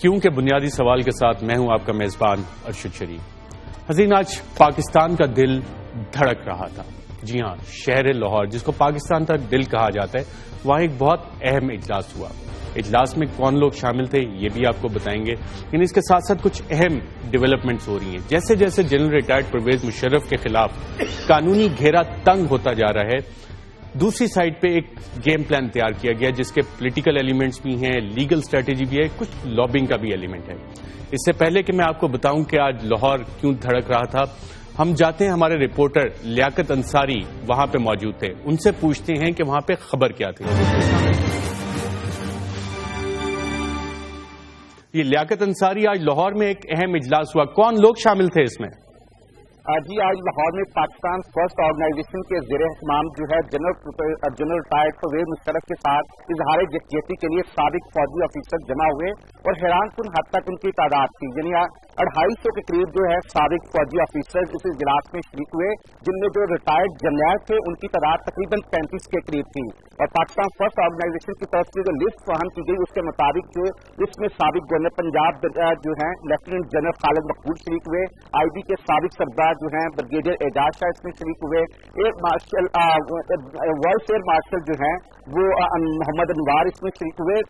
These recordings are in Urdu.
کیوں کے بنیادی سوال کے ساتھ میں ہوں آپ کا میزبان ارشد شریف۔ حزین، آج پاکستان کا دل دھڑک رہا تھا۔ جی ہاں، شہر لاہور جس کو پاکستان کا دل کہا جاتا ہے، وہاں ایک بہت اہم اجلاس ہوا۔ اجلاس میں کون لوگ شامل تھے یہ بھی آپ کو بتائیں گے، لیکن اس کے ساتھ ساتھ کچھ اہم ڈیولپمنٹس ہو رہی ہیں۔ جیسے جیسے جنرل ریٹائرڈ پرویز مشرف کے خلاف قانونی گھیرا تنگ ہوتا جا رہا ہے، دوسری سائڈ پہ ایک گیم پلان تیار کیا گیا جس کے پولیٹیکل ایلیمنٹس بھی ہیں، لیگل اسٹریٹجی بھی ہے، کچھ لابنگ کا بھی ایلیمنٹ ہے۔ اس سے پہلے کہ میں آپ کو بتاؤں کہ آج لاہور کیوں دھڑک رہا تھا، ہم جاتے ہیں، ہمارے رپورٹر لیاقت انصاری وہاں پہ موجود تھے، ان سے پوچھتے ہیں کہ وہاں پہ خبر کیا تھی۔ یہ لیاقت انصاری، آج لاہور میں ایک اہم اجلاس ہوا، کون لوگ شامل تھے اس میں؟ جی، آج لاہور میں پاکستان فرسٹ آرگنائزیشن کے زیر اہتمام جو ہے جنرل ریٹائرڈ پرویز مشرف کے ساتھ اظہار یکجہتی کے لیے سابق فوجی آفیسر جمع ہوئے اور حیران کن حد تک ان کی تعداد تھی، یعنی 250 کے قریب جو ہے سابق فوجی آفیسر اس اجلاس میں شریک ہوئے، جن میں جو ریٹائرڈ جرنیل تھے ان کی تعداد تقریباً 35 کے قریب تھی۔ اور پاکستان فرسٹ آرگنائزیشن کی طرف سے جو لسٹ فراہم کی گئی اس کے مطابق جو اس میں سابق گورنر پنجاب جو ہیں لیفٹیننٹ جنرل خالد مقبول شریک ہوئے، آئی بی کے سابق سردار جو ہیں بریگیڈیئر اعجاز شاہ اس میں شریک ہوئے، air marshal vice air marshal جو ہیں وہ محمد انوار اس میں شریک ہوئے،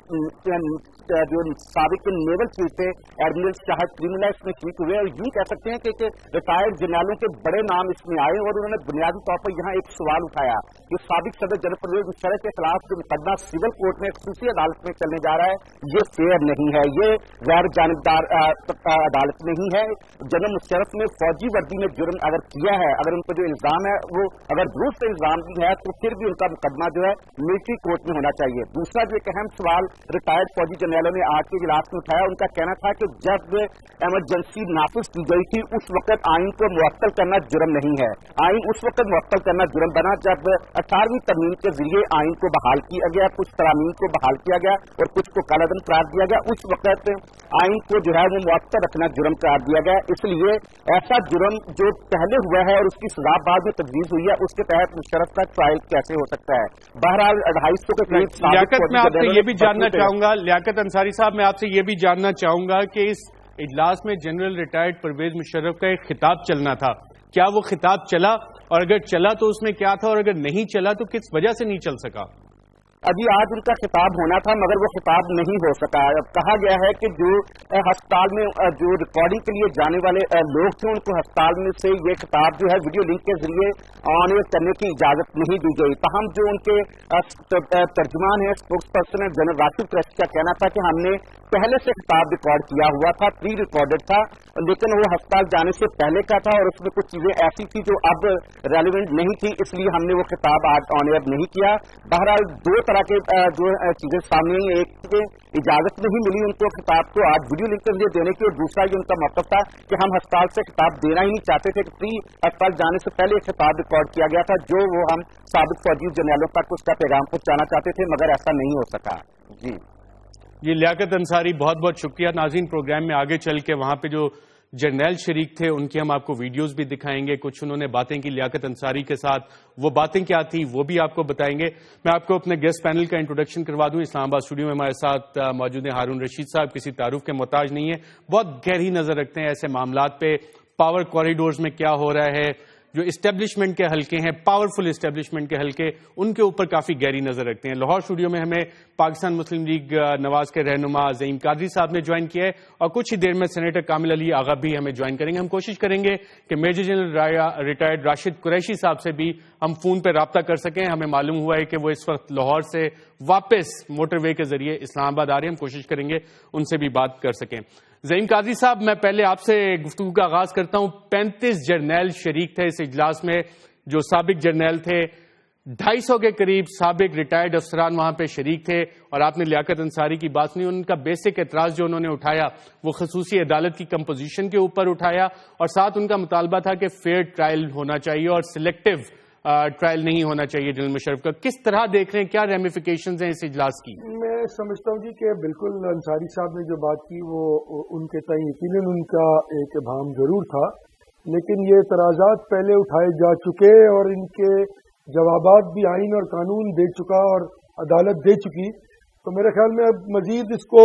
جو سابق نیول چیف تھے ایڈمرل شاہد کریملا اس میں شریک ہوئے، اور یوں کہہ سکتے ہیں کہ ریٹائرڈ جرنیلوں کے بڑے نام اس میں آئے، اور انہوں نے بنیادی طور پر یہاں ایک سوال اٹھایا کہ سابق صدر جنرل پرویز مشرف کے خلاف جو مقدمہ سول کورٹ میں خصوصی عدالت میں چلنے جا رہا ہے یہ فیئر نہیں ہے، یہ غیر جانبدار عدالت نہیں ہے۔ جنرل مشرف نے فوجی وردی میں جرم اگر کیا ہے، اگر ان پر جو الزام ہے وہ اگر درست الزام بھی ہے تو پھر بھی ان کا مقدمہ جو ہے ملٹری کورٹ میں ہونا چاہیے۔ دوسرا جو ایک اہم سوال ریٹائرڈ فوجی جرنیلوں نے آج کے اجلاس میں اٹھایا، ان کا کہنا تھا کہ جب ایمرجنسی نافذ کی گئی تھی اس وقت آئین کو معطل کرنا جرم نہیں ہے، آئین اس وقت معطل کرنا جرم بنا جب 18ویں ترمیم کے ذریعے آئین کو بحال کیا گیا، کچھ ترامیم کو بحال کیا گیا اور کچھ کو کالعدم قرار دیا گیا، اس وقت آئین کو جو ہے وہ معطل رکھنا جرم قرار دیا گیا۔ اس لیے ایسا جرم جو پہلے ہوا ہے اور اس کی سزا بعد میں تجویز ہوئی ہے اس کے تحت مشرف کا ٹرائل کیسے ہو سکتا ہے؟ بہرحال 250 کے قریب لیاقت، میں آپ سے یہ بھی جاننا چاہوں گا، لیاقت انصاری صاحب، میں آپ سے یہ بھی جاننا چاہوں گا کہ اس اجلاس میں جنرل ریٹائرڈ پرویز مشرف کا ایک خطاب چلنا تھا، کیا وہ خطاب چلا؟ اور اگر چلا تو اس میں کیا تھا، اور اگر نہیں چلا تو کس وجہ سے نہیں چل سکا؟ ابھی آج ان کا خطاب ہونا تھا مگر وہ خطاب نہیں ہو سکا۔ اب کہا گیا ہے کہ جو ہسپتال میں جو ریکارڈنگ کے لیے جانے والے لوگ تھے ان کو ہسپتال میں سے یہ خطاب جو ہے ویڈیو لنک کے ذریعے آن ایئر کرنے کی اجازت نہیں دی گئی، تاہم جو ان کے ترجمان ہیں اسپوکس پرسن ہے جنرل راشد قریشی کا کہنا تھا کہ ہم نے پہلے سے خطاب ریکارڈ کیا ہوا تھا، پری ریکارڈڈ تھا، لیکن وہ ہسپتال جانے سے پہلے کا تھا اور اس میں کچھ چیزیں ایسی تھی جو اب ریلیونٹ نہیں تھی، اس لیے ہم نے وہ خطاب آج آن ایئر نہیں کیا۔ بہرحال دو طرح کے جو چیزیں سامنے ہیں، ایک اجازت نہیں ملی ان کو خطاب کو آج ویڈیو لنک کے ذریعے دینے کی، اور دوسرا یہ ان کا موقف تھا کہ ہم ہسپتال سے خطاب دینا ہی نہیں چاہتے تھے، کہ پری ہسپتال جانے سے پہلے ایک خطاب ریکارڈ کیا گیا تھا جو وہ ہم سابق فوجی جرنیلوں تک اس کا پیغام پہنچانا چاہتے تھے مگر ایسا نہیں ہو سکا۔ جی، یہ لیاقت انصاری، بہت بہت شکریہ۔ ناظرین، پروگرام میں آگے چل کے وہاں پہ جو جرنیل شریک تھے ان کی ہم آپ کو ویڈیوز بھی دکھائیں گے، کچھ انہوں نے باتیں کی لیاقت انصاری کے ساتھ، وہ باتیں کیا تھی وہ بھی آپ کو بتائیں گے۔ میں آپ کو اپنے گیسٹ پینل کا انٹروڈکشن کروا دوں۔ اسلام آباد اسٹوڈیو میں ہمارے ساتھ موجود ہیں ہارون رشید صاحب، کسی تعارف کے محتاج نہیں ہے، بہت گہری نظر رکھتے ہیں ایسے معاملات پہ، پاور کوریڈورز میں کیا ہو رہا ہے، جو اسٹیبلشمنٹ کے حلقے ہیں، پاورفل اسٹیبلشمنٹ کے حلقے، ان کے اوپر کافی گہری نظر رکھتے ہیں۔ لاہور اسٹوڈیو میں ہمیں پاکستان مسلم لیگ نواز کے رہنما زعیم قادری صاحب نے جوائن کیا ہے، اور کچھ ہی دیر میں سینیٹر کامل علی آغا بھی ہمیں جوائن کریں گے۔ ہم کوشش کریں گے کہ major general retired Rashid Qureshi صاحب سے بھی ہم فون پہ رابطہ کر سکیں۔ ہمیں معلوم ہوا ہے کہ وہ اس وقت لاہور سے واپس موٹر وے کے ذریعے اسلام آباد آ رہے ہیں، ہم کوشش کریں گے ان سے بھی بات کر سکیں۔ زعیم قادری صاحب، میں پہلے آپ سے گفتگو کا آغاز کرتا ہوں۔ 35 جرنیل شریک تھے اس اجلاس میں، جو سابق جرنیل تھے، 250 کے قریب سابق ریٹائرڈ افسران وہاں پہ شریک تھے، اور آپ نے لیاقت انصاری کی بات سنی، ان کا بیسک اعتراض جو انہوں نے اٹھایا وہ خصوصی عدالت کی کمپوزیشن کے اوپر اٹھایا، اور ساتھ ان کا مطالبہ تھا کہ فیئر ٹرائل ہونا چاہیے اور سلیکٹو ٹرائل نہیں ہونا چاہیے جنرل مشرف کا۔ کس طرح دیکھ رہے ہیں، کیا ریمیفیکیشنز ہیں اس اجلاس کی؟ میں سمجھتا ہوں جی کہ بالکل انصاری صاحب نے جو بات کی وہ ان کے تئیں یقیناً ان کا ایک ابہام ضرور تھا، لیکن یہ اعتراضات پہلے اٹھائے جا چکے اور ان کے جوابات بھی آئین اور قانون دے چکا اور عدالت دے چکی، تو میرے خیال میں اب مزید اس کو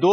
2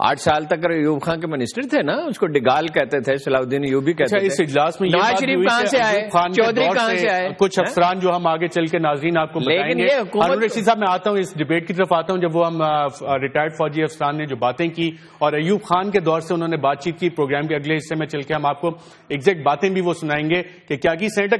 8 سال تک ایوب خان کے منسٹر تھے نا, اس کو ڈگال کہتے تھے, صلاح الدین ایوبی کہتے تھے. اس اجلاس میں نواز شریف کہاں سے آئے, چودھری کہاں سے آئے, کچھ افسران جو ہم آگے چل کے ناظرین آپ کو بتائیں گے. ہارون رشید صاحب, میں آتا ہوں اس ڈبیٹ کی طرف آتا ہوں, جب وہ ہم ریٹائرڈ فوجی افسران نے جو باتیں کی اور ایوب خان کے دور سے انہوں نے بات چیت کی, پروگرام کے اگلے حصے میں چل کے ہم آپ کو ایگزیکٹ باتیں بھی وہ سنائیں گے کہ کیا کی. سینیٹر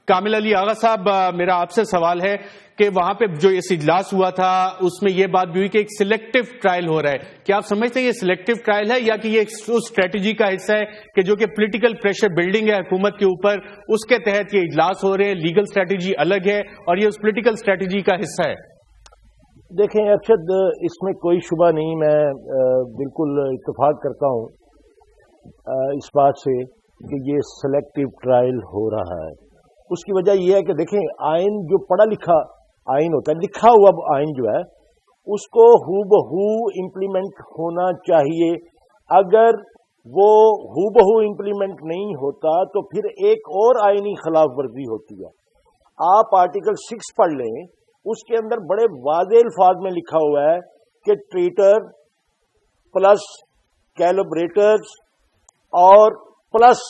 کامل علی آغا صاحب, میرا آپ سے سوال ہے کہ وہاں پہ جو اس اجلاس ہوا تھا اس میں یہ بات بھی ہوئی کہ ایک سلیکٹو ٹرائل ہو رہا ہے. کیا آپ سمجھتے ہیں یہ سلیکٹو ٹرائل ہے یا کہ یہ اس اسٹریٹجی کا حصہ ہے کہ جو کہ پولیٹیکل پریشر بلڈنگ ہے حکومت کے اوپر, اس کے تحت یہ اجلاس ہو رہے ہیں, لیگل اسٹریٹجی الگ ہے اور یہ اس پولیٹیکل اسٹریٹجی کا حصہ ہے؟ دیکھیں ارشد, اس میں کوئی شبہ نہیں, میں بالکل اتفاق کرتا ہوں اس بات سے کہ یہ سلیکٹو ٹرائل ہو رہا ہے. اس کی وجہ یہ ہے کہ دیکھیں آئین جو پڑھا لکھا آئین ہوتا ہے, لکھا ہوا آئین جو ہے اس کو ہو بہو امپلیمنٹ ہونا چاہیے. اگر وہ ہو بہو امپلیمنٹ نہیں ہوتا تو پھر ایک اور آئینی خلاف ورزی ہوتی ہے. آپ آرٹیکل 6 پڑھ لیں, اس کے اندر بڑے واضح الفاظ میں لکھا ہوا ہے کہ ٹریٹر پلس کیلیبریٹرز اور پلس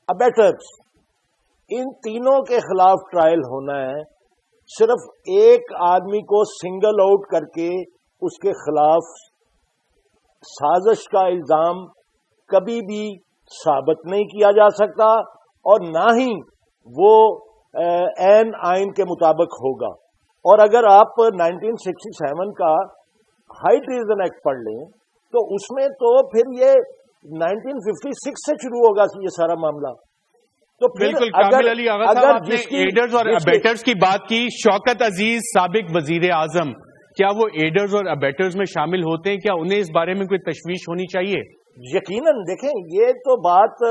ابیٹرز, ان تینوں کے خلاف ٹرائل ہونا ہے. صرف ایک آدمی کو سنگل آؤٹ کر کے اس کے خلاف سازش کا الزام کبھی بھی ثابت نہیں کیا جا سکتا اور نہ ہی وہ عین آئین کے مطابق ہوگا. اور اگر آپ 1967 کا ہائی ٹریزن ایکٹ پڑھ لیں تو اس میں تو پھر یہ 1956 سے شروع ہوگا یہ سارا معاملہ. تو بالکل کامل علی آغا صاحب, آپ نے ایڈرز اور ابیٹرز کی بات کی. شوکت عزیز سابق وزیر اعظم, کیا وہ ایڈرز اور ابیٹرز میں شامل ہوتے ہیں؟ کیا انہیں اس بارے میں کوئی تشویش ہونی چاہیے؟ یقیناً. دیکھیں یہ تو بات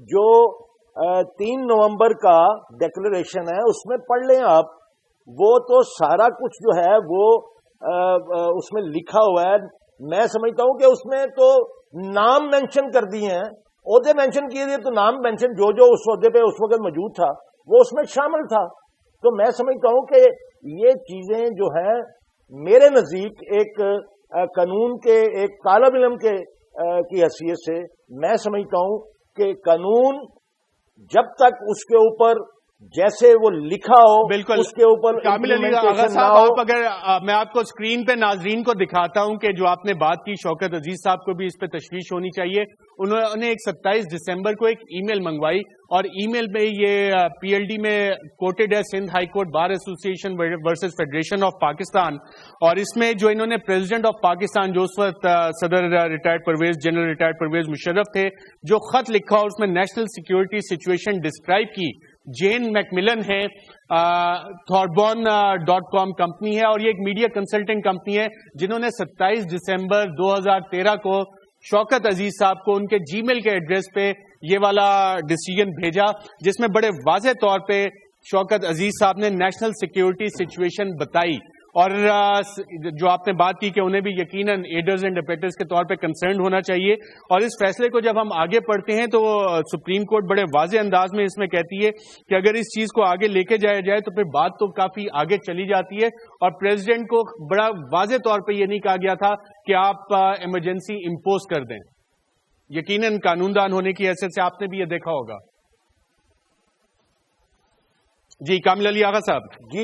جو 3 نومبر کا ڈکلریشن ہے اس میں پڑھ لیں آپ, وہ تو سارا کچھ جو ہے وہ اس میں لکھا ہوا ہے. میں سمجھتا ہوں کہ اس میں تو نام مینشن کر دیے ہیں, عہدے مینشن کیے تھے تو نام مینشن جو اس عہدے پہ اس وقت موجود تھا وہ اس میں شامل تھا. تو میں سمجھتا ہوں کہ یہ چیزیں جو ہیں میرے نزدیک ایک قانون کے ایک طالب علم کی حیثیت سے میں سمجھتا ہوں کہ قانون جب تک اس کے اوپر جیسے وہ لکھا ہو بالکل اس کے اوپر کامل علی آغا صاحب, آپ اگر میں آپ کو اسکرین پہ ناظرین کو دکھاتا ہوں کہ جو آپ نے بات کی, شوکت عزیز صاحب کو بھی اس پہ تشویش ہونی چاہیے. انہوں نے 27 دسمبر کو ایک ای میل منگوائی اور ای میل میں یہ پی ایل ڈی میں کوٹڈ ہے سندھ ہائی کورٹ بار ایسوسی ایشن ورسز فیڈریشن آف پاکستان, اور اس میں جو انہوں نے پریزیڈنٹ آف پاکستان جو اس وقت صدر retired Pervez general retired Pervez Musharraf تھے, جو خط لکھا اور اس میں نیشنل سیکورٹی سچویشن ڈسکرائب کی. جین میکملن ہے, Thorborn.com کمپنی ہے اور یہ ایک میڈیا کنسلٹنگ کمپنی ہے, جنہوں نے 27 دسمبر 2013 کو شوکت عزیز صاحب کو ان کے جی میل کے ایڈریس پہ یہ والا ڈیسیژن بھیجا, جس میں بڑے واضح طور پہ شوکت عزیز صاحب نے نیشنل سیکیورٹی سچویشن بتائی. اور جو آپ نے بات کی کہ انہیں بھی یقیناً ایڈرز اینڈ ابیٹرز کے طور پہ کنسرنڈ ہونا چاہیے. اور اس فیصلے کو جب ہم آگے پڑھتے ہیں تو سپریم کورٹ بڑے واضح انداز میں اس میں کہتی ہے کہ اگر اس چیز کو آگے لے کے جایا جائے تو پھر بات تو کافی آگے چلی جاتی ہے. اور پریزیڈنٹ کو بڑا واضح طور پہ یہ نہیں کہا گیا تھا کہ آپ ایمرجنسی امپوز کر دیں. یقیناً قانون دان ہونے کی حیثیت سے آپ نے بھی یہ دیکھا ہوگا. جی کامل علی آغا صاحب. جی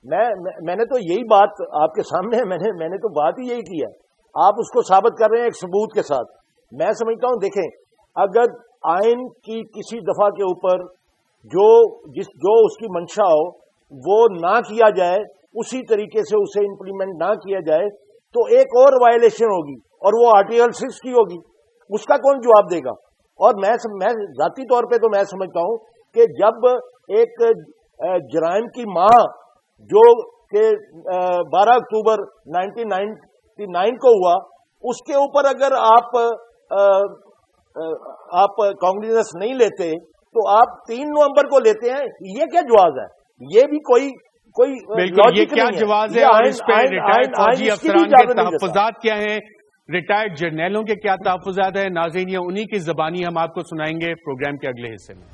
میں نے تو یہی بات آپ کے سامنے میں نے تو بات ہی یہی کی ہے. آپ اس کو ثابت کر رہے ہیں ایک ثبوت کے ساتھ. میں سمجھتا ہوں دیکھیں اگر آئین کی کسی دفعہ کے اوپر جو اس کی منشا ہو وہ نہ کیا جائے, اسی طریقے سے اسے امپلیمنٹ نہ کیا جائے تو ایک اور وائلیشن ہوگی اور وہ آرٹیکل 6 کی ہوگی. اس کا کون جواب دے گا؟ اور میں ذاتی طور پہ تو میں سمجھتا ہوں کہ جب ایک جرائم کی ماں جو کہ 12 اکتوبر 1999 کو ہوا, اس کے اوپر اگر آپ کانگریس نہیں لیتے تو آپ 3 نومبر کو لیتے ہیں. یہ کیا جواز ہے؟ یہ بھی کوئی یہ کیا جواز ہے؟ اور اس پہ ریٹائرڈ فوجی افسران کے تحفظات کیا ہیں, ریٹائرڈ جرنیلوں کے کیا تحفظات ہیں؟ ناظرین یہ انہی کی زبانی ہم آپ کو سنائیں گے پروگرام کے اگلے حصے میں.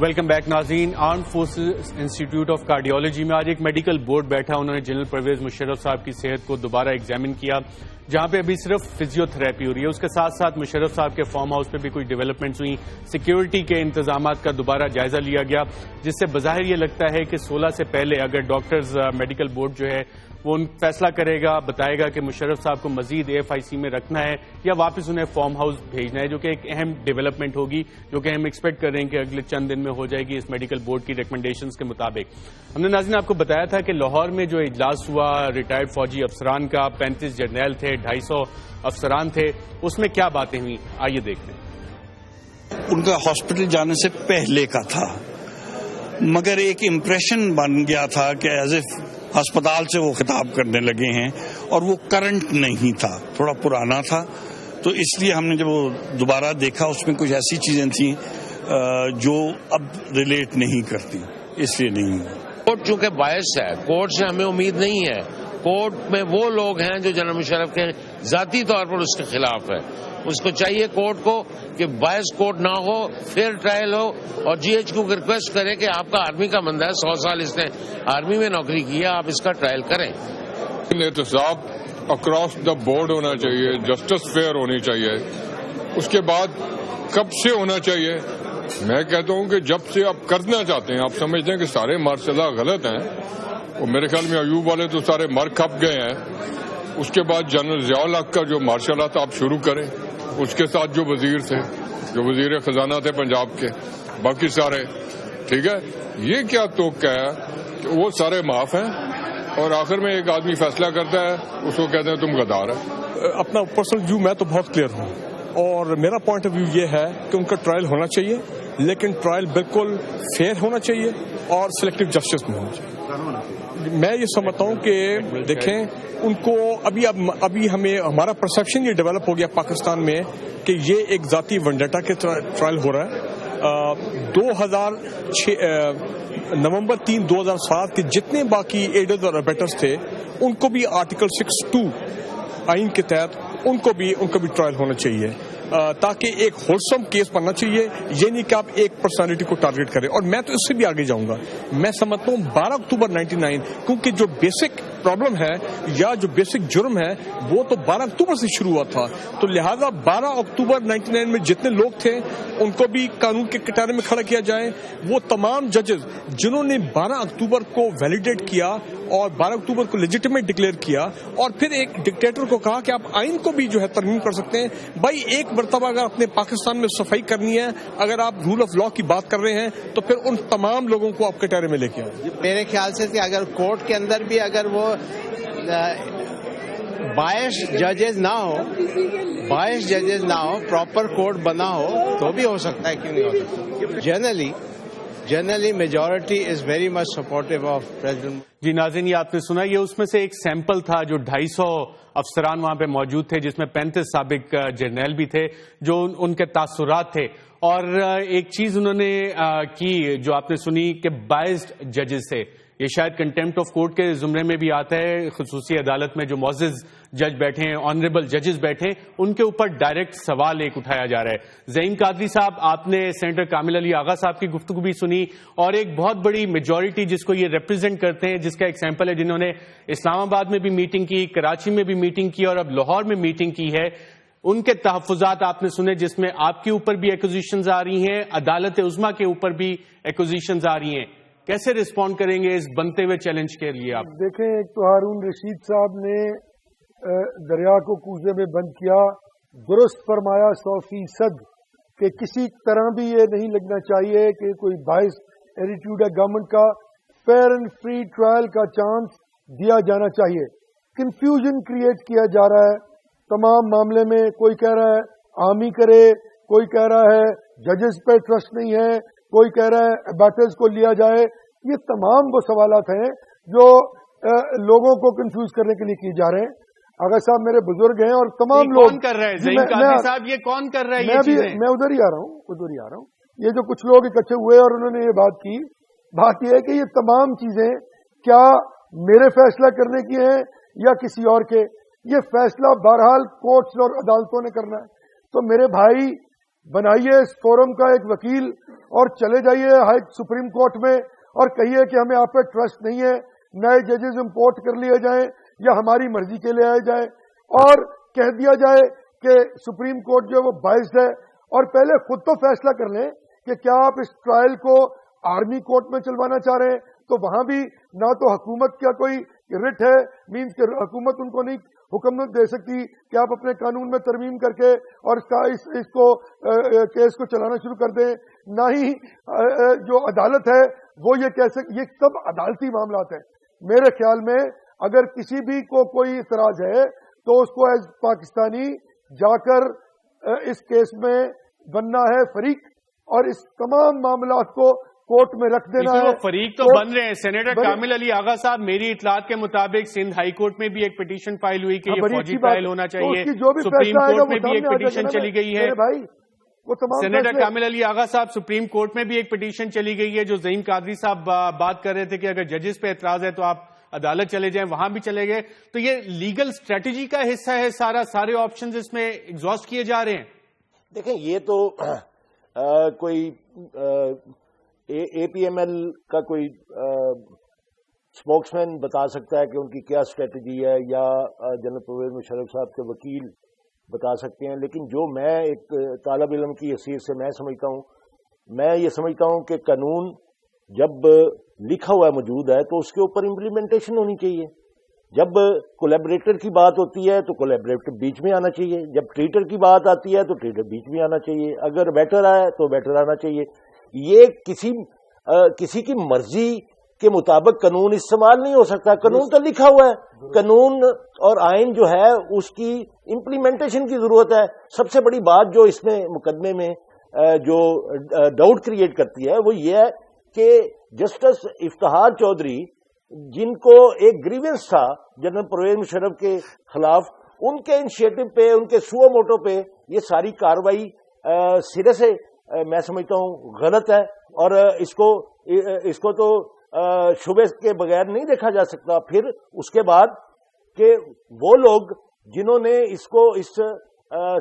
ویلکم بیک ناظرین. Arm forces institute of cardiology میں آج ایک میڈیکل بورڈ بیٹھا. انہوں نے جنرل پرویز مشرف صاحب کی صحت کو دوبارہ ایگزامن کیا, جہاں پہ ابھی صرف فزیو تھراپی ہو رہی ہے. اس کے ساتھ ساتھ مشرف صاحب کے فارم ہاؤس پہ بھی کچھ ڈیولپمنٹس ہوئی. سیکیورٹی کے انتظامات کا دوبارہ جائزہ لیا گیا, جس سے بظاہر یہ لگتا ہے کہ 16 سے پہلے اگر ڈاکٹرز میڈیکل بورڈ جو ہے وہ فیصلہ کرے گا, بتائے گا کہ مشرف صاحب کو مزید AFIC میں رکھنا ہے یا واپس انہیں فارم ہاؤس بھیجنا ہے, جو کہ ایک اہم ڈیولپمنٹ ہوگی, جو کہ ہم ایکسپیکٹ کر رہے ہیں کہ اگلے چند دن میں ہو جائے گی اس میڈیکل بورڈ کی ریکمنڈیشنز کے مطابق. ہم نے ناظرین آپ کو بتایا تھا کہ لاہور میں جو اجلاس ہوا ریٹائرڈ فوجی افسران کا, 35 جرنیل تھے, 250 افسران تھے, اس میں کیا باتیں ہوئی آئیے دیکھتے ہیں. ان کا ہاسپٹل جانے سے پہلے کا تھا, مگر ایک امپریشن بن گیا تھا کہ ایز اے ہسپتال سے وہ خطاب کرنے لگے ہیں, اور وہ کرنٹ نہیں تھا, تھوڑا پرانا تھا. تو اس لیے ہم نے جب وہ دوبارہ دیکھا اس میں کچھ ایسی چیزیں تھیں جو اب ریلیٹ نہیں کرتی, اس لیے نہیں. کورٹ چونکہ باعث ہے, کورٹ سے ہمیں امید نہیں ہے. کورٹ میں وہ لوگ ہیں جو جنرل مشرف کے ذاتی طور پر اس کے خلاف ہے. اس کو چاہیے کورٹ کو کہ باعث کورٹ نہ ہو, فیئر ٹرائل ہو, اور GH کو ریکویسٹ کرے کہ آپ کا آرمی کا بندہ ہے, 100 سال اس نے آرمی میں نوکری کی ہے, آپ اس کا ٹرائل کریں. احتساب اکراس دا بورڈ ہونا چاہیے, جسٹس فیئر ہونی چاہیے. اس کے بعد کب سے ہونا چاہیے؟ میں کہتا ہوں کہ جب سے آپ کرنا چاہتے ہیں, آپ سمجھتے ہیں کہ سارے مارشل لا غلط ہیں, اور میرے خیال میں ایوب والے تو سارے مر کھپ گئے ہیں. اس کے بعد جنرل ضیاء الحق کا جو مارشل لا تھا آپ شروع کریں, اس کے ساتھ جو وزیر تھے, جو وزیر خزانہ تھے پنجاب کے, باقی سارے ٹھیک ہے. یہ کیا توقع ہے کہ وہ سارے معاف ہیں اور آخر میں ایک آدمی فیصلہ کرتا ہے, اس کو کہتے ہیں تم غدار ہے. اپنا پرسنل ویو میں تو بہت کلیئر ہوں, اور میرا پوائنٹ آف ویو یہ ہے کہ ان کا ٹرائل ہونا چاہیے, لیکن ٹرائل بالکل فیئر ہونا چاہیے اور سلیکٹو جسٹس میں ہونا چاہیے. میں یہ سمجھتا ہوں کہ دیکھیں ان کو ابھی ہمیں ہمارا پرسپشن یہ ڈیولپ ہو گیا پاکستان میں کہ یہ ایک ذاتی ونڈیٹا کے ٹرائل ہو رہا ہے. 2006 نومبر 3 2007 کے جتنے باقی ایڈرز اور ابیٹرز تھے ان کو بھی آرٹیکل 6(2) آئین کے تحت ان کو بھی ٹرائل ہونا چاہیے, تاکہ ایک ہولسم کیس بننا چاہیے. یہ نہیں کہ آپ ایک پرسنالٹی کو ٹارگیٹ کریں. اور میں تو اس سے بھی آگے جاؤں گا, میں سمجھتا ہوں 12 اکتوبر 99, کیونکہ جو بیسک پرابلم ہے یا جو بیسک جرم ہے وہ تو 12 اکتوبر سے شروع ہوا تھا, تو لہذا 12 اکتوبر 99 میں جتنے لوگ تھے ان کو بھی قانون کے کٹارے میں کھڑا کیا جائے. وہ تمام ججز جنہوں نے 12 اکتوبر کو ویلیڈیٹ کیا اور 12 اکتوبر کو لیجیٹیمیٹ ڈکلیئر کیا, اور پھر ایک ڈکٹیٹر کو کہا کہ آپ آئین کو بھی جو ہے ترمیم کر سکتے ہیں. بھائی ایک مرتبہ اگر اپنے پاکستان میں صفائی کرنی ہے, اگر آپ رول آف لا کی بات کر رہے ہیں, تو پھر ان تمام لوگوں کو آپ کٹہرے میں لے کے آئیں. میرے خیال سے کہ اگر کورٹ کے اندر بھی اگر وہ بائش ججز نہ ہو, پراپر کورٹ بنا ہو تو بھی ہو سکتا ہے, کیوں نہیں ہو سکتا. Generally majority is very much supportive of president. جی ناظرین, یہ آپ نے سنا, یہ اس میں سے ایک سیمپل تھا جو 250 افسران وہاں پہ موجود تھے, جس میں 35 سابق جرنیل بھی تھے, جو ان کے تاثرات تھے. اور ایک چیز انہوں نے کی جو آپ نے سنی کہ بائزڈ ججز تھے. یہ شاید کنٹیمپٹ آف کورٹ کے زمرے میں بھی آتا ہے. خصوصی عدالت میں جو معزز جج بیٹھے ہیں, آنریبل ججز بیٹھے, ان کے اوپر ڈائریکٹ سوال ایک اٹھایا جا رہا ہے. زعیم قادری صاحب, آپ نے سینیٹر کامل علی آغا صاحب کی گفتگو بھی سنی, اور ایک بہت بڑی میجورٹی جس کو یہ ریپرزینٹ کرتے ہیں, جس کا ایگزامپل ہے جنہوں نے اسلام آباد میں بھی میٹنگ کی, کراچی میں بھی میٹنگ کی, اور اب لاہور میں میٹنگ کی ہے, ان کے تحفظات آپ نے سنے, جس میں آپ کے اوپر بھی ایکوزیشنز آ رہی ہیں, عدالت عظمیٰ کے اوپر بھی ایکوزیشنز آ رہی ہیں. کیسے رسپونڈ کریں گے اس بنتے ہوئے چیلنج کے لیے آپ؟ دیکھیں, ایک تو ہارون رشید صاحب نے دریا کو کوزے میں بند کیا, درست فرمایا 100%, کہ کسی طرح بھی یہ نہیں لگنا چاہیے کہ کوئی باعث ایٹیٹیوڈ ہے گورنمنٹ کا. فیئر اینڈ فری ٹرائل کا چانس دیا جانا چاہیے. کنفیوژن کریٹ کیا جا رہا ہے تمام معاملے میں. کوئی کہہ رہا ہے آرمی کرے, کوئی کہہ رہا ہے ججز پہ ٹرسٹ نہیں ہے, کوئی کہہ رہا ہے بیٹرز کو لیا جائے. یہ تمام وہ سوالات ہیں جو لوگوں کو کنفیوز کرنے کے لیے کیے جا رہے ہیں. آغا صاحب میرے بزرگ ہیں اور تمام لوگ. کون کر رہا ہے زعیم قادری صاحب, یہ کون کر رہا ہے؟ میں ادھر ہی آ رہا ہوں. یہ جو کچھ لوگ اکٹھے ہوئے اور انہوں نے یہ بات کی, بات یہ ہے کہ یہ تمام چیزیں کیا میرے فیصلہ کرنے کی ہیں یا کسی اور کے. یہ فیصلہ بہرحال کورٹس اور عدالتوں نے کرنا ہے. تو میرے بھائی بنائیے اس فورم کا ایک وکیل اور چلے جائیے ہائی سپریم کورٹ میں اور کہیے کہ ہمیں آپ پہ ٹرسٹ نہیں ہے, نئے ججز امپورٹ کر لیے جائیں یا ہماری مرضی کے لیے آئے جائیں, اور کہہ دیا جائے کہ سپریم کورٹ جو ہے وہ بائزڈ ہے, اور پہلے خود تو فیصلہ کر لیں کہ کیا آپ اس ٹرائل کو آرمی کورٹ میں چلوانا چاہ رہے ہیں, تو وہاں بھی نہ تو حکومت کا کوئی رٹ ہے, مینس کہ حکومت ان کو نہیں حکم دے سکتی کہ آپ اپنے قانون میں ترمیم کر کے اور اس کو کیس کو چلانا شروع کر دیں, نہ ہی جو عدالت ہے وہ یہ کہہ سکتی. یہ سب عدالتی معاملات ہیں. میرے خیال میں اگر کسی بھی کو کوئی اعتراض ہے تو اس کو ایز پاکستانی جا کر اس کیس میں بننا ہے فریق, اور اس تمام معاملات کو کورٹ میں رکھ دینا ہے. فریق تو بن رہے ہیں. سینیٹر کامل علی آغا صاحب, میری اطلاعات کے مطابق سندھ ہائی کورٹ میں بھی ایک پٹیشن فائل ہوئی کہ یہ فوجی ٹرائل ہونا چاہیے. سپریم کورٹ میں بھی ایک پٹیشن چلی گئی ہے. سینیٹر کامل علی آغا صاحب, سپریم کورٹ میں بھی ایک پٹیشن چلی گئی ہے. جو زعیم قادری صاحب بات کر رہے تھے کہ اگر ججز پہ اعتراض ہے تو آپ عدالت چلے جائیں, وہاں بھی چلے گئے. تو یہ لیگل اسٹریٹجی کا حصہ ہے سارے آپشنز اس میں ایگزاسٹ کیے جا رہے ہیں. دیکھیں یہ تو کوئی اے پی ایم ایل کا کوئی اسپوکس مین بتا سکتا ہے کہ ان کی کیا اسٹریٹجی ہے, یا جنرل پرویز مشرف صاحب کے وکیل بتا سکتے ہیں. لیکن جو میں ایک طالب علم کی حیثیت سے میں سمجھتا ہوں, میں یہ سمجھتا ہوں کہ قانون جب لکھا ہوا موجود ہے تو اس کے اوپر امپلیمنٹیشن ہونی چاہیے. جب کولیبریٹر کی بات ہوتی ہے تو کولیبریٹر بیچ میں آنا چاہیے, جب ٹریٹر کی بات آتی ہے تو ٹریٹر بیچ میں آنا چاہیے, اگر ویٹر آئے تو ویٹر آنا چاہیے. یہ کسی کی مرضی کے مطابق قانون استعمال نہیں ہو سکتا. قانون تو لکھا ہوا ہے, قانون اور آئین جو ہے اس کی امپلیمنٹیشن کی ضرورت ہے. سب سے بڑی بات جو اس میں مقدمے میں جو ڈاؤٹ کریٹ کرتی ہے وہ یہ ہے کہ جسٹس افتخار چودھری, جن کو ایک گریونس تھا جنرل پرویز مشرف کے خلاف, ان کے انیشیٹو پہ, ان کے سو موٹو پہ یہ ساری کاروائی سرے سے میں سمجھتا ہوں غلط ہے, اور اس کو تو شبے کے بغیر نہیں دیکھا جا سکتا. پھر اس کے بعد کہ وہ لوگ جنہوں نے اس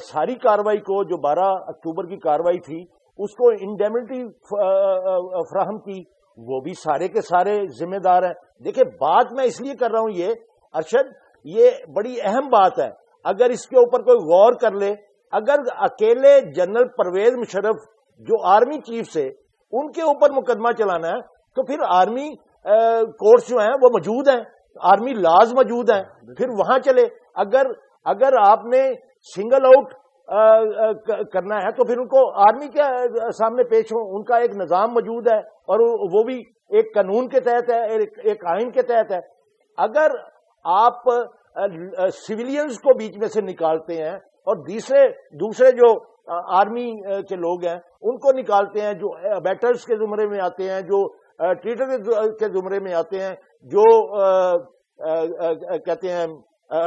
ساری کاروائی کو, جو 12 اکتوبر کی کاروائی تھی, اس کو انڈیمنٹی فراہم کی, وہ بھی سارے کے سارے ذمہ دار ہیں. دیکھیں بات میں اس لیے کر رہا ہوں یہ ارشد, یہ بڑی اہم بات ہے. اگر اس کے اوپر کوئی غور کر لے, اگر اکیلے جنرل پرویز مشرف جو آرمی چیف سے ان کے اوپر مقدمہ چلانا ہے تو پھر آرمی کورٹس جو ہیں وہ موجود ہیں, آرمی لاز موجود ہیں, پھر وہاں چلے. اگر آپ نے سنگل آؤٹ کرنا ہے تو پھر ان کو آرمی کے سامنے پیش ہو, ان کا ایک نظام موجود ہے اور وہ بھی ایک قانون کے تحت ہے, ایک آئین کے تحت ہے. اگر آپ سویلینز کو بیچ میں سے نکالتے ہیں اور دوسرے جو آرمی کے لوگ ہیں ان کو نکالتے ہیں, جو بیٹرز کے زمرے میں آتے ہیں, جو ٹریٹر کے زمرے میں آتے ہیں, جو کہتے ہیں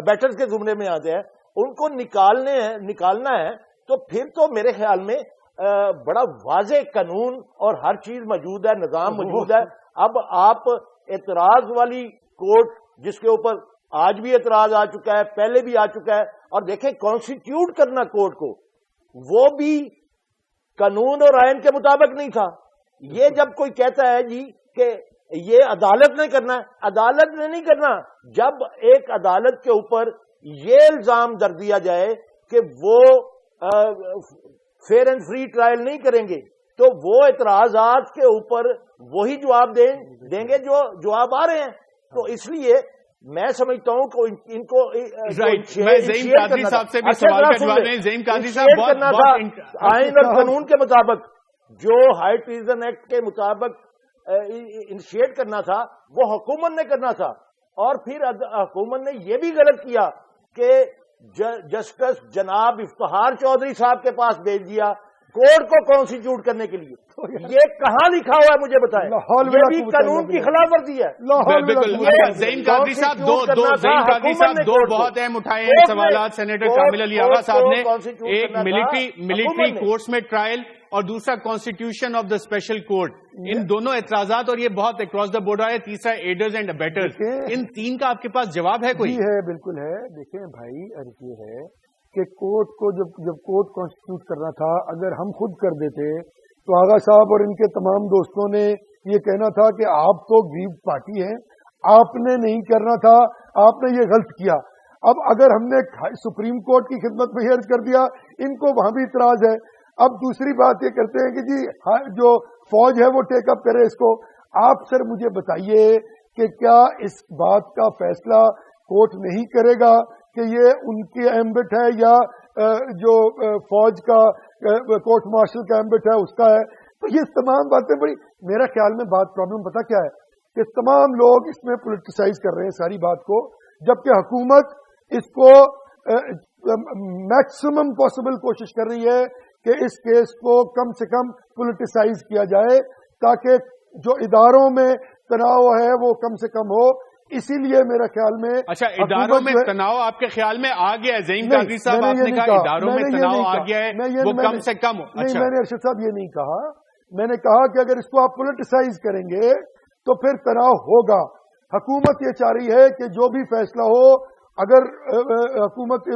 بیٹرز کے زمرے میں آتے ہیں, ان کو نکالنا ہے, تو پھر تو میرے خیال میں بڑا واضح قانون اور ہر چیز موجود ہے, نظام موجود ہے. اب آپ اعتراض والی کورٹ, جس کے اوپر آج بھی اعتراض آ چکا ہے, پہلے بھی آ چکا ہے, اور دیکھیں کانسٹیٹیوٹ کرنا کورٹ کو, وہ بھی قانون اور آئین کے مطابق نہیں تھا. یہ جب کوئی کہتا ہے جی کہ یہ عدالت نے کرنا ہے, عدالت نے نہیں کرنا. جب ایک عدالت کے اوپر یہ الزام در دیا جائے کہ وہ فیئر اینڈ فری ٹرائل نہیں کریں گے, تو وہ اعتراضات کے اوپر وہی جواب دیں گے جو جواب آ رہے ہیں. تو اس لیے میں سمجھتا ہوں کہ ان کو زعیم قادری صاحب سے بھی سوال کا جواب دیں. زعیم قادری صاحب کرنا تھا آئین اور قانون کے مطابق, جو ہائی ٹریزن ایکٹ کے مطابق انیشیٹ کرنا تھا وہ حکومت نے کرنا تھا. اور پھر حکومت نے یہ بھی غلط کیا کہ جسٹس جناب افتخار چودھری صاحب کے پاس بھیج دیا کورٹ کو کانسٹیٹیوٹ کرنے کے لیے. یہ کہاں لکھا ہوا ہے مجھے بتائیں, یہ بھی قانون کی خلاف ورزی ہے. بالکل. زعیم قادری صاحب دو بہت اہم اٹھائے ہیں سوالات سینیٹر کامل علی آغا صاحب نے. ایک ملٹری کورٹس میں ٹرائل اور دوسرا constitution of the special court, ان دونوں اعتراضات, اور یہ بہت اکراس دا بورڈ ہے. تیسرا ایڈرز اینڈ ابیٹرز, ان تین کا آپ کے پاس جواب ہے کوئی؟ ہے, بالکل ہے. دیکھیں بھائی, عرض یہ ہے کہ کورٹ کو جب کورٹ کانسٹیٹیوٹ کرنا تھا اگر ہم خود کر دیتے تو آغا صاحب اور ان کے تمام دوستوں نے یہ کہنا تھا کہ آپ تو غریب پارٹی ہیں, آپ نے نہیں کرنا تھا, آپ نے یہ غلط کیا. اب اگر ہم نے سپریم کورٹ کی خدمت میں عرض کر دیا, ان کو وہاں بھی اعتراض ہے. اب دوسری بات یہ کرتے ہیں کہ جی جو فوج ہے وہ ٹیک اپ کرے اس کو. آپ سر مجھے بتائیے کہ کیا اس بات کا فیصلہ کورٹ نہیں کرے گا کہ یہ ان کے ایمبٹ ہے یا جو فوج کا کورٹ مارشل کا ایمبٹ ہے اس کا ہے؟ تو یہ تمام باتیں بڑی, میرا خیال میں بات پرابلم پتہ کیا ہے کہ تمام لوگ اس میں پولیٹیسائز کر رہے ہیں ساری بات کو, جبکہ حکومت اس کو میکسیمم پاسبل کوشش کر رہی ہے کہ اس کیس کو کم سے کم پولیٹیسائز کیا جائے تاکہ جو اداروں میں تناؤ ہے وہ کم سے کم ہو. اسی لیے میرا خیال میں اچھا اداروں میں تناؤ آپ کے خیال میں آ گیا ہے؟ زعیم قادری صاحب آپ نے کہا اداروں میں تناؤ آ گیا ہے وہ کم سے کم. نہیں, میں نے ارشد صاحب یہ نہیں کہا. میں نے کہا کہ اگر اس کو آپ پولیٹیسائز کریں گے تو پھر تناؤ ہوگا. حکومت یہ چاہ رہی ہے کہ جو بھی فیصلہ ہو, اگر حکومت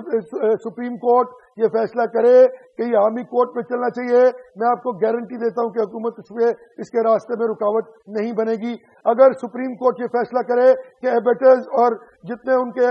سپریم کورٹ یہ فیصلہ کرے کہ یہ آرمی کورٹ میں چلنا چاہیے, میں آپ کو گارنٹی دیتا ہوں کہ حکومت اس کے راستے میں رکاوٹ نہیں بنے گی. اگر سپریم کورٹ یہ فیصلہ کرے کہ ایبیٹرز اور جتنے ان کے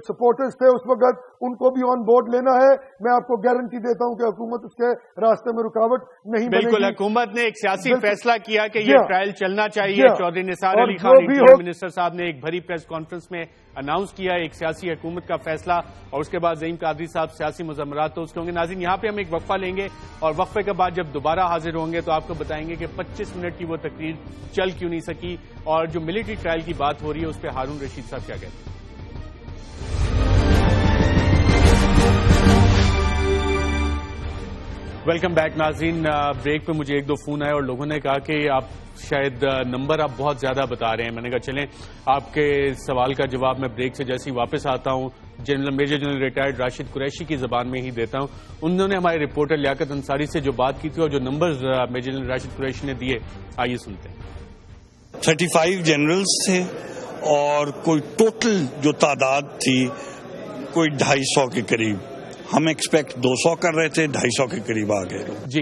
سپورٹرز تھے اس وقت ان کو بھی آن بورڈ لینا ہے, میں آپ کو گارنٹی دیتا ہوں کہ حکومت اس کے راستے میں رکاوٹ نہیں بنے گی. بالکل, حکومت نے ایک سیاسی فیصلہ کیا کہ یہ ٹرائل چلنا چاہیے. چودھری نثار علی خان انٹیریئر منسٹر صاحب نے ایک بھری پریس کانفرنس میں اناؤنس کیا ایک سیاسی حکومت کا فیصلہ, اور اس کے بعد زعیم قادری صاحب سیاسی مذمرات تو اس کے ہوں گے. ناظرین یہاں پہ ہم ایک وقفہ لیں گے اور وقفے کے بعد جب دوبارہ حاضر ہوں گے تو آپ کو بتائیں گے کہ 25 منٹ کی وہ تقریر چل کیوں نہیں سکی اور جو ملٹری ٹرائل کی بات ہو رہی ہے اس پہ ہارون رشید صاحب کیا کہتے ہیں. ویلکم بیک ناظرین. بریک پہ مجھے ایک دو فون آئے اور لوگوں نے کہا کہ آپ شاید نمبر آپ بہت زیادہ بتا رہے ہیں. میں نے کہا چلیں آپ کے سوال کا جواب میں بریک سے جیسے ہی واپس آتا ہوں major general retired Rashid Qureshi کی زبان میں ہی دیتا ہوں. انہوں نے ہمارے رپورٹر لیاقت انصاری سے جو بات کی تھی اور جو numbers major general Rashid Qureshi نے دیے, آئیے سنتے ہیں. 35 جنرلز تھے اور کوئی ٹوٹل جو تعداد تھی کوئی 250 کے قریب. ہم ایکسپیکٹ 200 کر رہے تھے, 250 کے قریب آ گئے. جی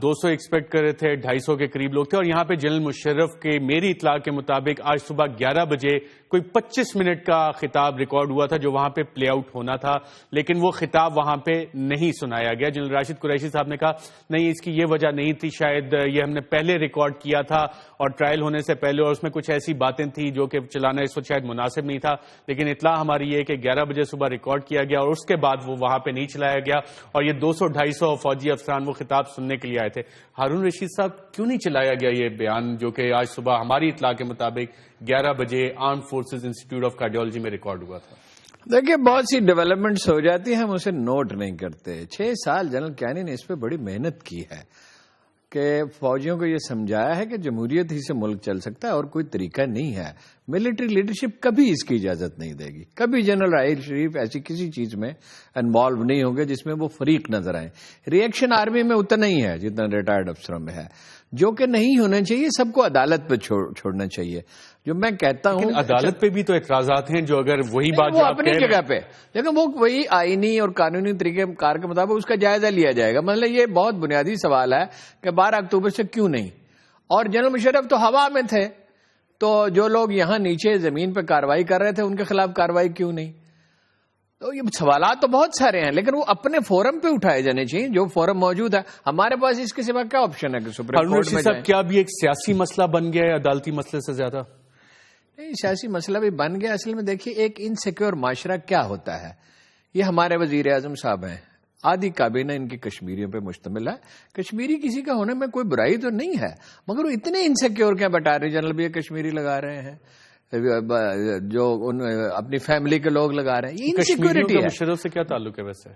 200 ایکسپیکٹ کر رہے تھے, 250 کے قریب لوگ تھے. اور یہاں پہ جنرل مشرف کے میری اطلاع کے مطابق آج صبح 11 بجے کوئی 25 منٹ کا خطاب ریکارڈ ہوا تھا جو وہاں پہ پلے آؤٹ ہونا تھا, لیکن وہ خطاب وہاں پہ نہیں سنایا گیا. جنرل راشد قریشی صاحب نے کہا نہیں اس کی یہ وجہ نہیں تھی, شاید یہ ہم نے پہلے ریکارڈ کیا تھا اور ٹرائل ہونے سے پہلے, اور اس میں کچھ ایسی باتیں تھیں جو کہ چلانا اس وقت شاید مناسب نہیں تھا. لیکن اطلاع ہماری یہ کہ 11 بجے صبح ریکارڈ کیا گیا اور اس کے بعد وہ وہاں پہ نہیں چلایا گیا, اور یہ 200-250 فوجی افسران وہ خطاب سننے کے لیے آئے تھے. ہارون رشید صاحب کیوں نہیں چلایا گیا یہ بیان جو کہ آج صبح ہماری اطلاع کے مطابق 11 بجے arm forces institute of cardiology میں ریکارڈ ہوا تھا؟ دیکھیے بہت سی ڈیولپمنٹس ہو جاتی ہیں, ہم اسے نوٹ نہیں کرتے. 6 سال جنرل کینی نے اس پہ بڑی محنت کی ہے کہ فوجیوں کو یہ سمجھایا ہے کہ جمہوریت ہی سے ملک چل سکتا ہے اور کوئی طریقہ نہیں ہے. ملٹری لیڈرشپ کبھی اس کی اجازت نہیں دے گی. کبھی جنرل راحیل شریف ایسی کسی چیز میں انوالو نہیں ہوں گے جس میں وہ فریق نظر آئیں. ریئیکشن آرمی میں اتنا ہی ہے جتنا ریٹائرڈ افسروں میں ہے, جو کہ نہیں ہونا چاہیے. سب کو عدالت پہ چھوڑنا چاہیے. جو میں کہتا ہوں عدالت پہ بھی تو اعتراضات ہیں جو اگر وہی بات وہ اپنی جگہ پہ, لیکن وہ وہی آئینی اور قانونی طریقے کار کے مطابق اس کا جائزہ لیا جائے گا. مطلب یہ بہت بنیادی سوال ہے کہ 12 اکتوبر سے کیوں نہیں, اور جنرل مشرف تو ہوا میں تھے, تو جو لوگ یہاں نیچے زمین پہ کاروائی کر رہے تھے ان کے خلاف کاروائی کیوں نہیں؟ تو یہ سوالات تو بہت سارے ہیں, لیکن وہ اپنے فورم پہ اٹھائے جانے چاہیے جو فورم موجود ہے. ہمارے پاس اس کے سوا کیا آپشن ہے کہ سپریم کورٹ میں جائیں؟ کیا بھی ایک سیاسی مسئلہ بن گیا ہے عدالتی مسئلے سے زیادہ؟ نہیں, سیاسی مسئلہ بھی بن گیا. اصل میں دیکھیے ایک انسیکیور معاشرہ کیا ہوتا ہے. یہ ہمارے وزیر اعظم صاحب ہیں, آدھی کابینہ ان کی کشمیریوں پہ مشتمل ہے. کشمیری کسی کا ہونے میں کوئی برائی تو نہیں ہے, مگر وہ اتنے انسیکیور کیا بتا رہے ہیں. جنرل بھی کشمیری لگا رہے ہیں, جو اپنی فیملی کے لوگ لگا رہے ہیں. یہ انسیکیورٹی ہے. مشرف سے کیا تعلق ہے ویسے؟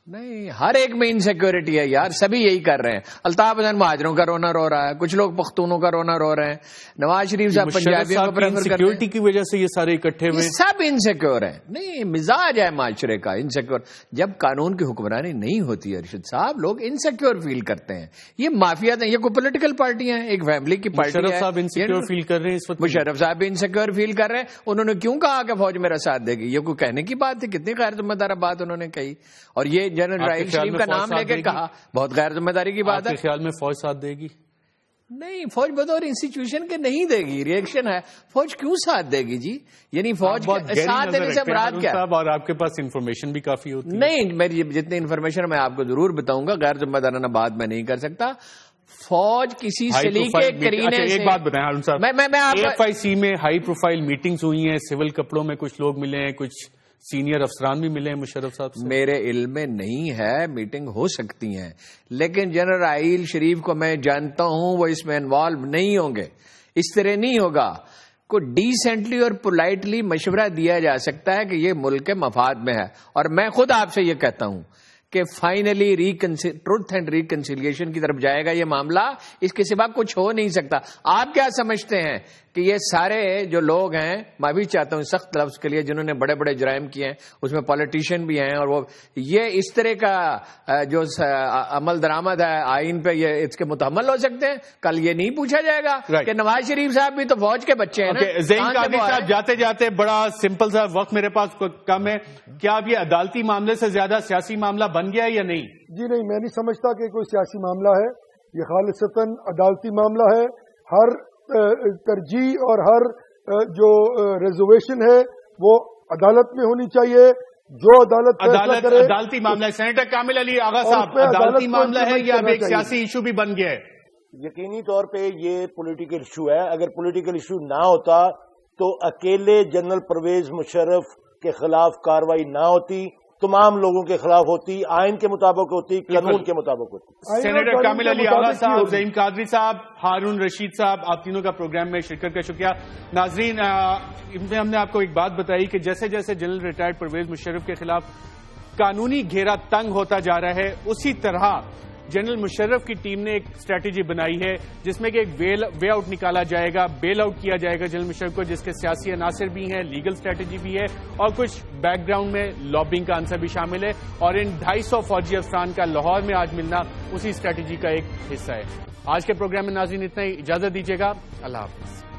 نہیں، ہر ایک میں انسیکیورٹی ہے یار، سبھی یہی کر رہے ہیں. الطاف حسین مہاجروں کا رونا رو رہا ہے، کچھ لوگ پختونوں کا رونا رو رہے ہیں، نواز شریف صاحب پنجابیوں کو پریفر کرتے ہیں. سیکیورٹی کی وجہ سے یہ سارے اکٹھے ہوئے، سب انسیکیور ہیں. نہیں، مزاج ہے معاشرے کا انسیکیور. جب قانون کی حکمرانی نہیں ہوتی ہے ارشد صاحب، لوگ انسیکیور فیل کرتے ہیں. یہ مافیات ہیں، یہ کوئی پولیٹیکل پارٹیاں ہیں، ایک فیملی کی پارٹی ہے. مشرف صاحب انسیکیور فیل کر رہے ہیں اس وقت. مشرف صاحب بھی انسیکیور فیل کر رہے ہیں. انہوں نے کیوں کہا کہ فوج میرا ساتھ دے گی؟ یہ کوئی کہنے کی بات تھی؟ کتنی غیر ذمہ دار بات انہوں نے کہی. اور یہ جنرل راحیل شریف کا نام لے کے کہا، بہت غیر ذمہ داری کی بات ہے. آپ کے خیال میں فوج ساتھ دے گی؟ نہیں، فوج بطور انسٹیٹیوشن کے نہیں دے گی. ریئیکشن ہے، فوج کیوں ساتھ دے گی جی؟ یعنی فوج ساتھ دینے سے مراد کیا؟ اور آپ کے پاس انفارمیشن بھی کافی ہوتی ہے. نہیں، میری جتنی انفارمیشن میں آپ کو ضرور بتاؤں گا، غیر ذمہ دارانہ بات میں نہیں کر سکتا. فوج کسی سلیقے کرینے سے. ایک بات بتائیں ہارون صاحب، AFIC میں ہائی پروفائل میٹنگز ہوئی ہیں، سول کپڑوں میں کچھ لوگ ملے ہیں، کچھ سینئر افسران بھی ملے ہیں مشرف صاحب سے. میرے علم میں نہیں ہے، میٹنگ ہو سکتی ہیں، لیکن جنرل راحیل شریف کو میں جانتا ہوں، وہ اس میں انوالو نہیں ہوں گے. اس طرح نہیں ہوگا. کو ڈیسنٹلی اور پولائٹلی مشورہ دیا جا سکتا ہے کہ یہ ملک کے مفاد میں ہے. اور میں خود آپ سے یہ کہتا ہوں کہ فائنلی ٹروتھ اینڈ ریکنسیلیشن کی طرف جائے گا یہ معاملہ، اس کے سوا کچھ ہو نہیں سکتا. آپ کیا سمجھتے ہیں کہ یہ سارے جو لوگ ہیں، میں بھی چاہتا ہوں سخت لفظ کے لیے، جنہوں نے بڑے بڑے جرائم کیے ہیں، اس میں پولیٹیشین بھی ہیں، اور وہ یہ اس طرح کا جو عمل درآمد ہے آئین پہ، یہ اس کے متحمل ہو سکتے ہیں؟ کل یہ نہیں پوچھا جائے گا کہ نواز شریف صاحب بھی تو فوج کے بچے ہیں. زین قاضی صاحب، جاتے جاتے بڑا سمپل سا وقت میرے پاس کم ہے، کیا اب یہ عدالتی معاملے سے زیادہ سیاسی معاملہ بن گیا ہے یا نہیں؟ جی نہیں، میں نہیں سمجھتا کہ کوئی سیاسی معاملہ ہے. یہ خالصتاً عدالتی معاملہ ہے. ہر ترجیح اور ہر جو ریزرویشن ہے وہ عدالت میں ہونی چاہیے. جو عدالتی معاملہ ہے. سینیٹر کامل علی آغا صاحب، عدالتی معاملہ ہے یا اب ایک سیاسی ایشو بھی بن گیا ہے؟ یقینی طور پہ یہ پولیٹیکل ایشو ہے. اگر پولیٹیکل ایشو نہ ہوتا تو اکیلے جنرل پرویز مشرف کے خلاف کاروائی نہ ہوتی، تمام لوگوں کے خلاف ہوتی، آئین کے مطابق ہوتی، قانون کے مطابق ہوتی. سینیٹر کامل علی آغا صاحب، زعیم قادری صاحب، ہارون رشید صاحب، آپ تینوں کا پروگرام میں شرکت کا شکریہ. ناظرین، ہم نے آپ کو ایک بات بتائی کہ جیسے جیسے جنرل ریٹائرڈ پرویز مشرف کے خلاف قانونی گھیرا تنگ ہوتا جا رہا ہے، اسی طرح جنرل مشرف کی ٹیم نے ایک اسٹریٹجی بنائی ہے جس میں کہ ایک وے آؤٹ نکالا جائے گا، بیل آؤٹ کیا جائے گا جنرل مشرف کو، جس کے سیاسی عناصر بھی ہیں، لیگل اسٹریٹجی بھی ہے، اور کچھ بیک گراؤنڈ میں لابنگ کا عنصر بھی شامل ہے. اور ان 250 فوجی افسران کا لاہور میں آج ملنا اسی اسٹریٹجی کا ایک حصہ ہے. آج کے پروگرام میں ناظرین اتنا ہی. اجازت دیجیے گا. اللہ حافظ.